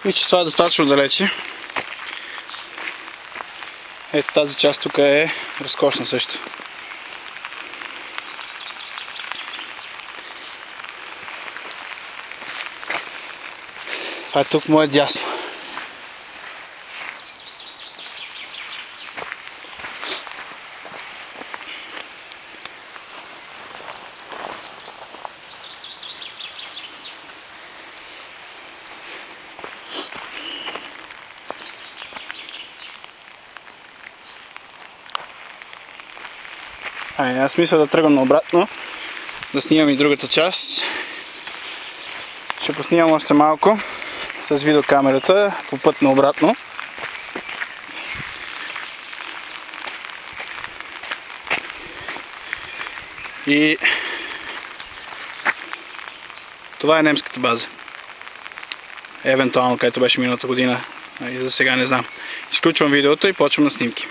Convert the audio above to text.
И че това е достатъчно далече. Ето тази част тук е разкошна също. Това е тук мое дясно. Аз мисля да тръгвам обратно, да снимам и другата част. Ще поснимам още малко с видеокамерата по път на обратно. И това е немската база. Евентуално, където беше миналата година. И за сега не знам. Изключвам видеото и почвам на снимки.